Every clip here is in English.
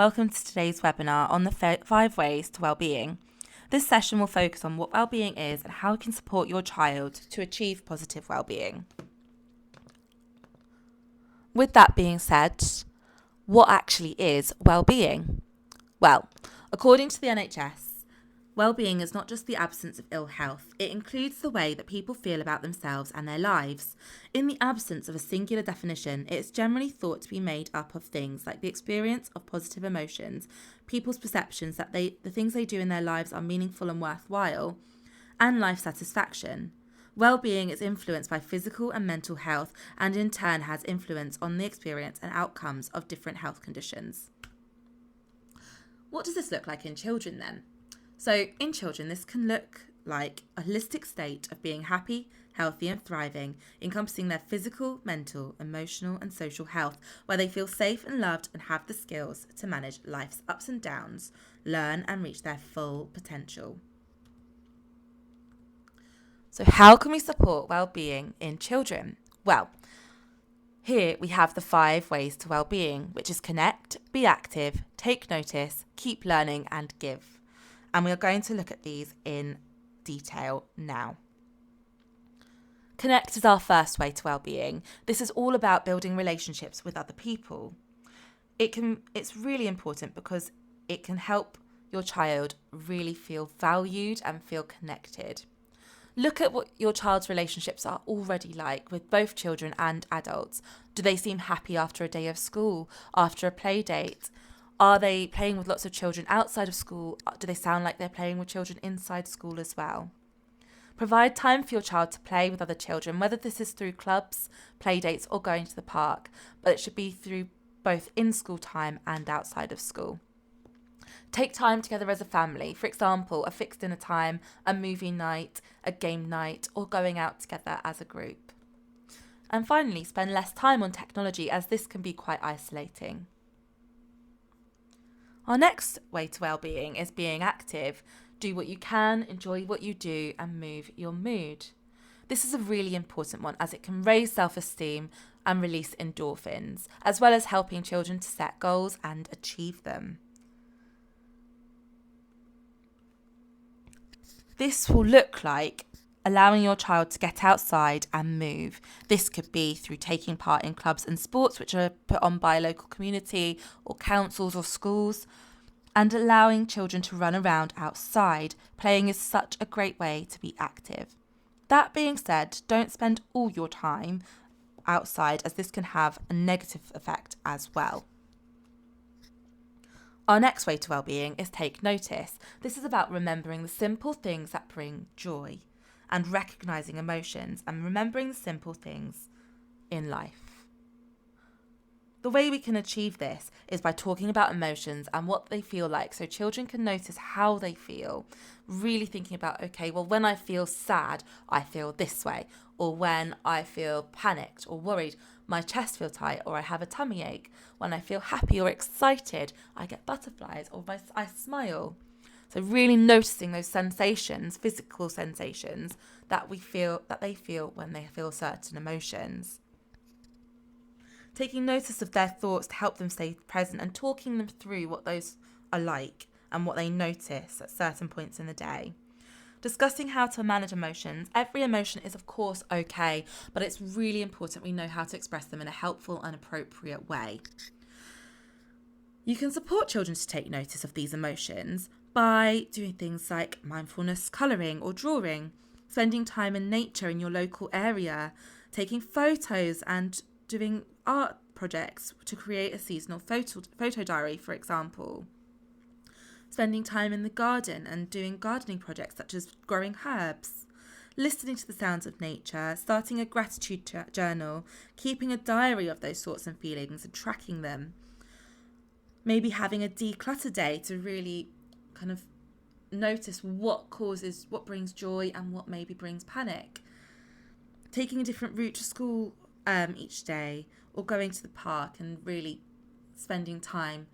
Welcome to today's webinar on the 5 ways to wellbeing. This session will focus on what wellbeing is and how it can support your child to achieve positive wellbeing. With that being said, what actually is wellbeing? Well, according to the NHS, wellbeing is not just the absence of ill health, it includes the way that people feel about themselves and their lives. In the absence of a singular definition, it is generally thought to be made up of things like the experience of positive emotions, people's perceptions that the things they do in their lives are meaningful and worthwhile, and life satisfaction. Wellbeing is influenced by physical and mental health and in turn has influence on the experience and outcomes of different health conditions. What does this look like in children then? So in children, this can look like a holistic state of being happy, healthy and thriving, encompassing their physical, mental, emotional and social health, where they feel safe and loved and have the skills to manage life's ups and downs, learn and reach their full potential. So how can we support well-being in children? Well, here we have the 5 ways to well-being, which is connect, be active, take notice, keep learning and give. And we are going to look at these in detail now. Connect is our first way to well-being. This is all about building relationships with other people. It's really important because it can help your child really feel valued and feel connected. Look at what your child's relationships are already like with both children and adults. Do they seem happy after a day of school, after a play date? Are they playing with lots of children outside of school? Do they sound like they're playing with children inside school as well? Provide time for your child to play with other children, whether this is through clubs, play dates or going to the park, but it should be through both in-school time and outside of school. Take time together as a family, for example, a fixed dinner time, a movie night, a game night, or going out together as a group. And finally, spend less time on technology as this can be quite isolating. Our next way to well-being is being active. Do what you can, enjoy what you do, and move your mood. This is a really important one as it can raise self-esteem and release endorphins, as well as helping children to set goals and achieve them. This will look like allowing your child to get outside and move. This could be through taking part in clubs and sports which are put on by a local community or councils or schools, and allowing children to run around outside. Playing is such a great way to be active. That being said, don't spend all your time outside as this can have a negative effect as well. Our next way to well-being is take notice. This is about remembering the simple things that bring joy and recognising emotions and remembering the simple things in life. The way we can achieve this is by talking about emotions and what they feel like so children can notice how they feel, really thinking about, okay, well, when I feel sad, I feel this way, or when I feel panicked or worried, my chest feels tight or I have a tummy ache. When I feel happy or excited, I get butterflies or I smile. So really noticing those sensations, physical sensations that they feel when they feel certain emotions. Taking notice of their thoughts to help them stay present and talking them through what those are like and what they notice at certain points in the day. Discussing how to manage emotions. Every emotion is of course okay, but it's really important we know how to express them in a helpful and appropriate way. You can support children to take notice of these emotions by doing things like mindfulness, colouring or drawing, spending time in nature in your local area, taking photos and doing art projects to create a seasonal photo diary, for example. Spending time in the garden and doing gardening projects such as growing herbs. Listening to the sounds of nature, starting a gratitude journal, keeping a diary of those thoughts and feelings and tracking them. Maybe having a declutter day to really kind of notice what brings joy and what maybe brings panic. Taking a different route to school each day, or going to the park and really spending time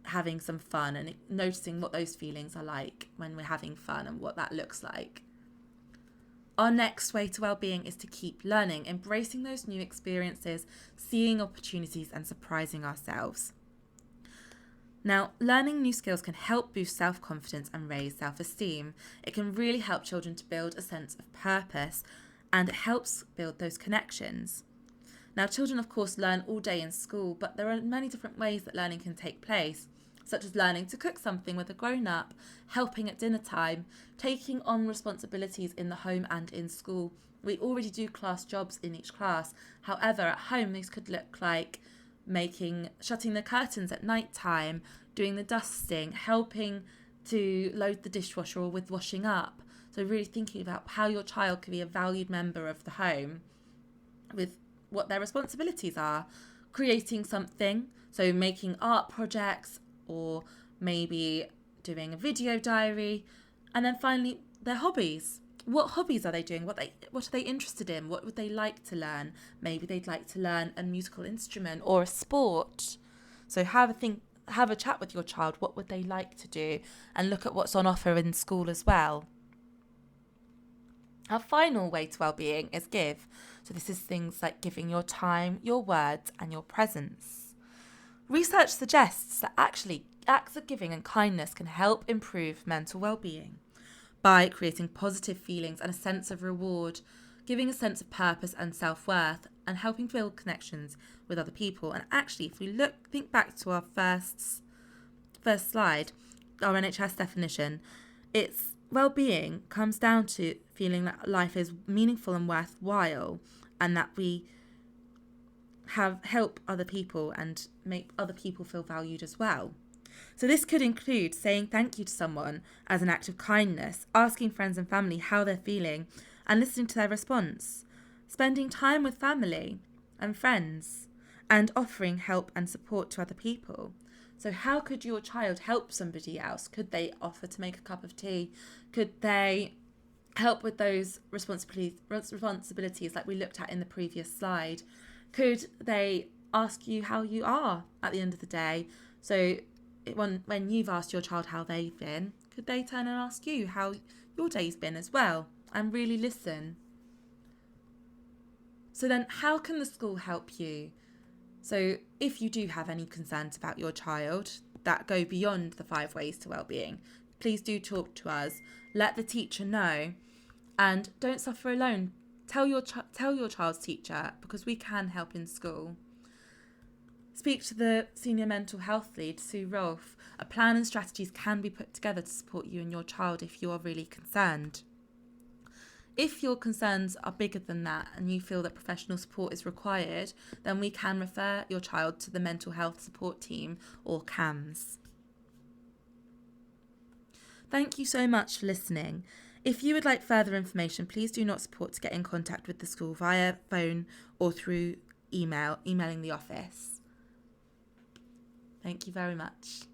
having some fun and noticing what those feelings are like when we're having fun and what that looks like. Our next way to well-being is to keep learning, embracing those new experiences, seeing opportunities and surprising ourselves. Now, learning new skills can help boost self-confidence and raise self-esteem. It can really help children to build a sense of purpose, and it helps build those connections. Now, children, of course, learn all day in school, but there are many different ways that learning can take place, such as learning to cook something with a grown-up, helping at dinner time, taking on responsibilities in the home and in school. We already do class jobs in each class. However, at home, these could look like shutting the curtains at night time, doing the dusting, helping to load the dishwasher or with washing up. So really thinking about how your child can be a valued member of the home with what their responsibilities are. Creating something, so making art projects or maybe doing a video diary. And then finally, their hobbies. What hobbies are they doing? What are they interested in? What would they like to learn? Maybe they'd like to learn a musical instrument or a sport. So have a chat with your child. What would they like to do? And look at what's on offer in school as well. Our final way to well-being is give. So this is things like giving your time, your words, and your presence. Research suggests that actually acts of giving and kindness can help improve mental well-being by creating positive feelings and a sense of reward, giving a sense of purpose and self-worth, and helping build connections with other people. And actually, if we think back to our first slide, our NHS definition, it's well-being comes down to feeling that life is meaningful and worthwhile, and that we help other people and make other people feel valued as well. So this could include saying thank you to someone as an act of kindness, asking friends and family how they're feeling and listening to their response, spending time with family and friends, and offering help and support to other people. So how could your child help somebody else? Could they offer to make a cup of tea? Could they help with those responsibilities like we looked at in the previous slide? Could they ask you how you are at the end of the day? So when you've asked your child how they've been, could they turn and ask you how your day's been as well, and really listen? So then how can the school help you? So if you do have any concerns about your child that go beyond the 5 ways to wellbeing, please do talk to us. Let the teacher know, and don't suffer alone. Tell your child's teacher, because we can help in school. Speak to the senior mental health lead, Sue Rolfe. A plan and strategies can be put together to support you and your child if you are really concerned. If your concerns are bigger than that and you feel that professional support is required, then we can refer your child to the mental health support team, or CAMS. Thank you so much for listening. If you would like further information, please do not hesitate to get in contact with the school via phone or through emailing the office. Thank you very much.